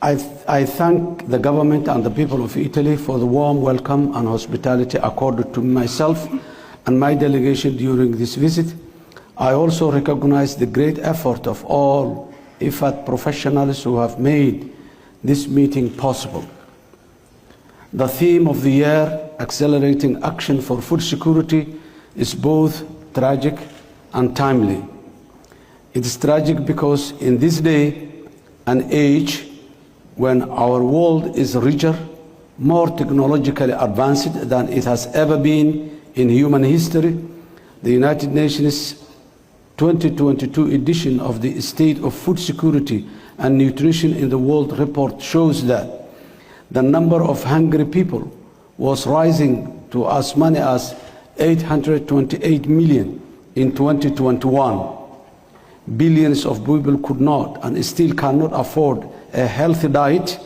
I thank the government and the people of Italy for the warm welcome and hospitality accorded to myself and my delegation during this visit. I also recognize the great effort of all IFAD professionals who have made this meeting possible. The theme of the year, Accelerating Action for Food Security, is both tragic and timely. It is tragic because in this day and age, when our world is richer, more technologically advanced than it has ever been in human history, the United Nations 2022 edition of the State of Food Security and Nutrition in the World report shows that the number of hungry people was rising to as many as 828 million in 2021. Billions of people could not and still cannot afford a healthy diet,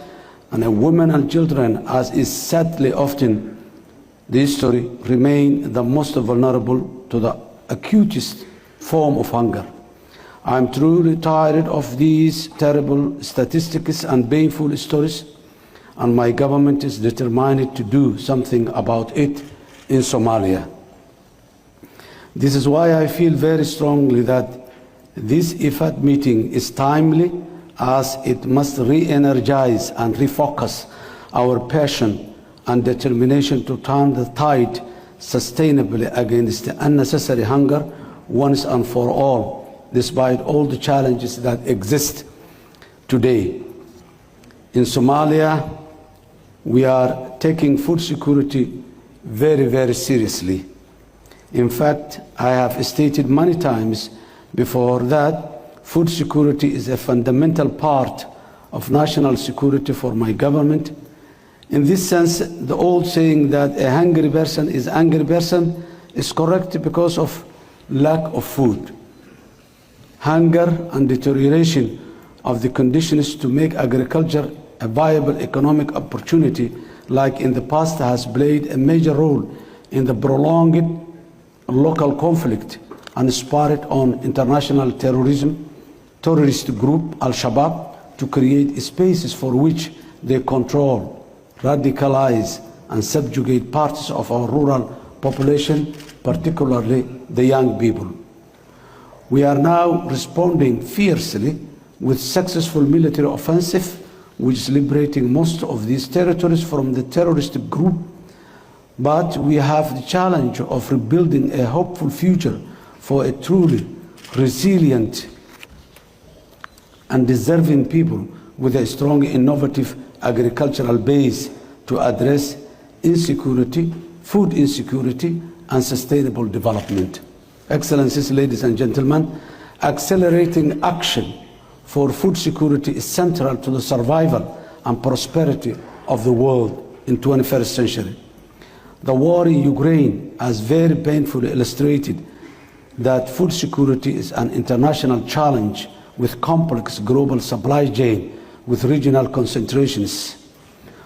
and women and children, as is sadly often the history, remain the most vulnerable to the acutest form of hunger. I am truly tired of these terrible statistics and painful stories, and my government is determined to do something about it in Somalia. This is why I feel very strongly that this IFAD meeting is timely, as it must re-energize and refocus our passion and determination to turn the tide sustainably against the unnecessary hunger once and for all, despite all the challenges that exist today. In Somalia, we are taking food security very, very seriously. In fact, I have stated many times before that food security is a fundamental part of national security for my government. In this sense, the old saying that a hungry person is an angry person is correct because of lack of food. Hunger and deterioration of the conditions to make agriculture a viable economic opportunity, like in the past, has played a major role in the prolonged local conflict and spurred on international terrorist group Al-Shabaab to create spaces for which they control, radicalize, and subjugate parts of our rural population, particularly the young people. We are now responding fiercely with successful military offensive, which is liberating most of these territories from the terrorist group. But we have the challenge of rebuilding a hopeful future for a truly resilient and deserving people with a strong, innovative agricultural base to address insecurity, food insecurity, and sustainable development. Excellencies, ladies and gentlemen, accelerating action for food security is central to the survival and prosperity of the world in the 21st century. The war in Ukraine has very painfully illustrated that food security is an international challenge with complex global supply chain with regional concentrations.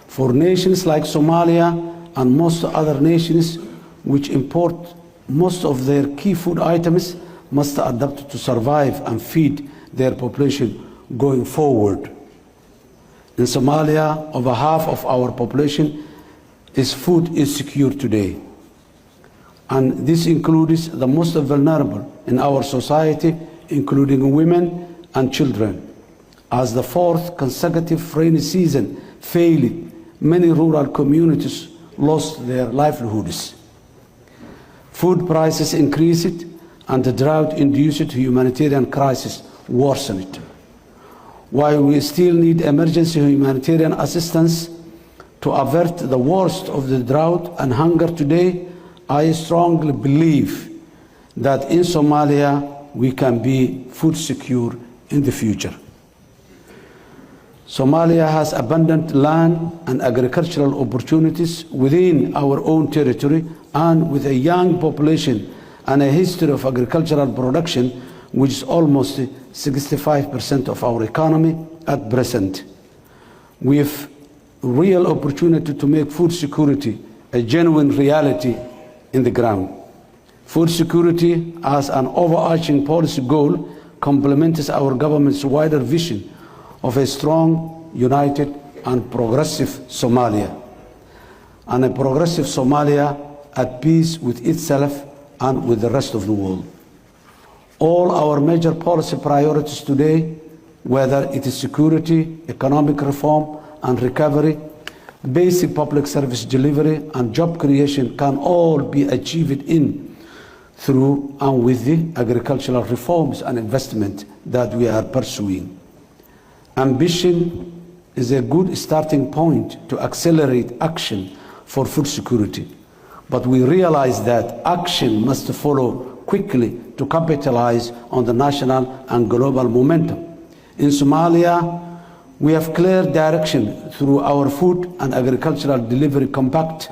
For nations like Somalia and most other nations which import most of their key food items must adapt to survive and feed their population going forward. In Somalia, over half of our population is food insecure today. And this includes the most vulnerable in our society, including women and children. As the fourth consecutive rainy season failed, many rural communities lost their livelihoods. Food prices increased and the drought-induced humanitarian crisis worsened. While we still need emergency humanitarian assistance to avert the worst of the drought and hunger today, I strongly believe that in Somalia we can be food secure in the future. Somalia has abundant land and agricultural opportunities within our own territory, and with a young population and a history of agricultural production, which is almost 65% of our economy at present. We have real opportunity to make food security a genuine reality in the ground. Food security as an overarching policy goal complements our government's wider vision of a strong, united and progressive Somalia, and a progressive Somalia at peace with itself and with the rest of the world. All our major policy priorities today, whether it is security, economic reform and recovery, basic public service delivery and job creation, can all be achieved through and with the agricultural reforms and investment that we are pursuing. Ambition is a good starting point to accelerate action for food security, but we realize that action must follow quickly to capitalize on the national and global momentum. In Somalia, we have clear direction through our Food and Agricultural Delivery Compact,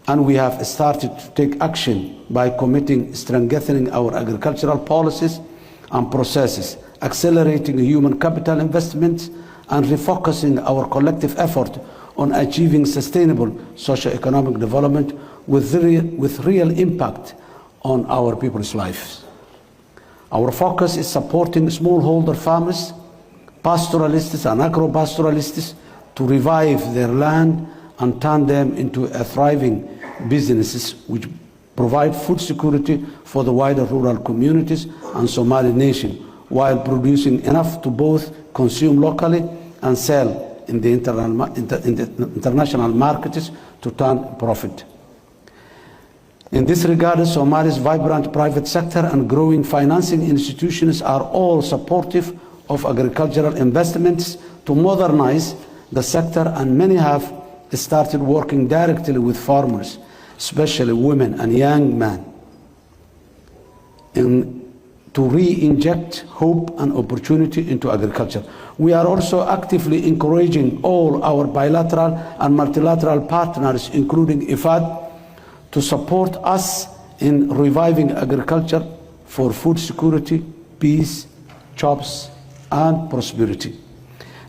and we have started to take action by committing strengthening our agricultural policies and processes, accelerating human capital investments, and refocusing our collective effort on achieving sustainable socio-economic development with real impact on our people's lives. Our focus is supporting smallholder farmers, pastoralists and agro-pastoralists to revive their land and turn them into a thriving businesses which provide food security for the wider rural communities and Somali nation, while producing enough to both consume locally and sell in the international markets to turn profit. In this regard, Somalia's vibrant private sector and growing financing institutions are all supportive of agricultural investments to modernize the sector, and many have started working directly with farmers, especially women and young men, to re-inject hope and opportunity into agriculture. We are also actively encouraging all our bilateral and multilateral partners, including IFAD, to support us in reviving agriculture for food security, peace, jobs, and prosperity.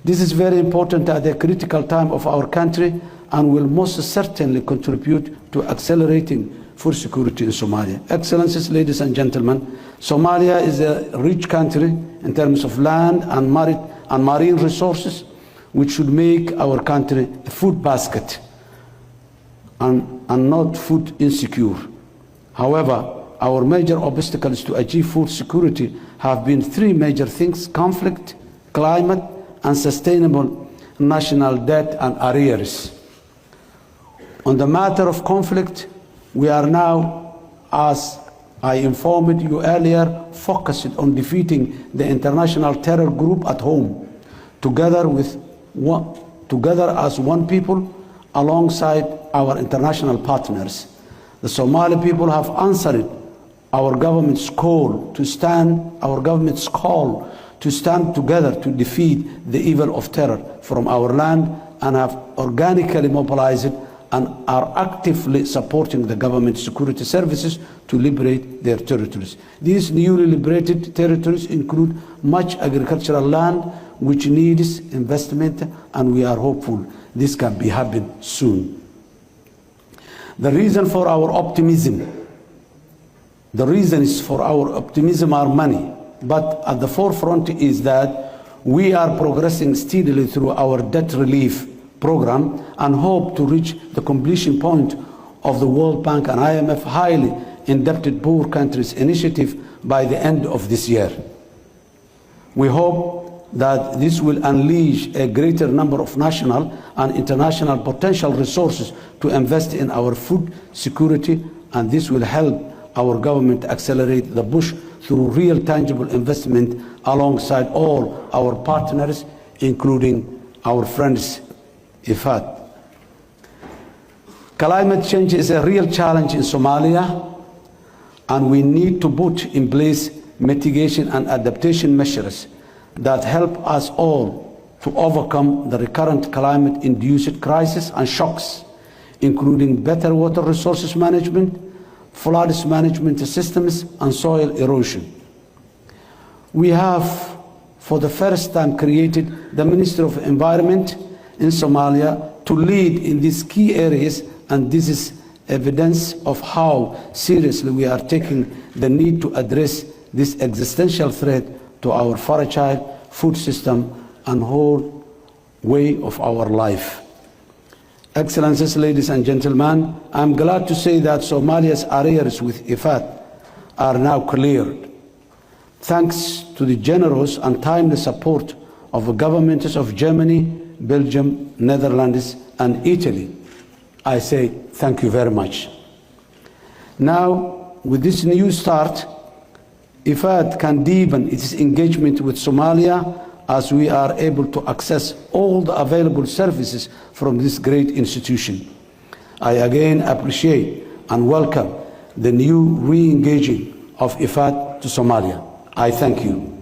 This is very important at a critical time of our country and will most certainly contribute to accelerating food security in Somalia. Excellencies, ladies and gentlemen, Somalia is a rich country in terms of land and marine resources, which should make our country a food basket and not food insecure. However, our major obstacles to achieve food security have been three major things: conflict, climate, and sustainable national debt and arrears. On the matter of conflict, we are now, as I informed you earlier, focused on defeating the international terror group at home, together as one people, alongside our international partners. The Somali people have answered our government's call to stand together to defeat the evil of terror from our land, and have organically mobilized and are actively supporting the government security services to liberate their territories. These newly liberated territories include much agricultural land which needs investment, and we are hopeful this can be happen soon. The reasons for our optimism are many, but at the forefront is that we are progressing steadily through our debt relief program and hope to reach the completion point of the World Bank and IMF highly indebted poor countries initiative by the end of this year. We hope that this will unleash a greater number of national and international potential resources to invest in our food security, and this will help our government accelerate the push through real tangible investment alongside all our partners, including our friends IFAD. Climate change is a real challenge in Somalia, and we need to put in place mitigation and adaptation measures that help us all to overcome the recurrent climate-induced crisis and shocks, including better water resources management, floods management systems, and soil erosion. We have, for the first time, created the Ministry of Environment in Somalia to lead in these key areas, and this is evidence of how seriously we are taking the need to address this existential threat to our fragile food system and whole way of our life. Excellencies, ladies and gentlemen, I'm glad to say that Somalia's arrears with IFAD are now cleared, thanks to the generous and timely support of the governments of Germany, Belgium, Netherlands, and Italy. I say thank you very much. Now, with this new start, IFAD can deepen its engagement with Somalia as we are able to access all the available services from this great institution. I again appreciate and welcome the new re-engaging of IFAD to Somalia. I thank you.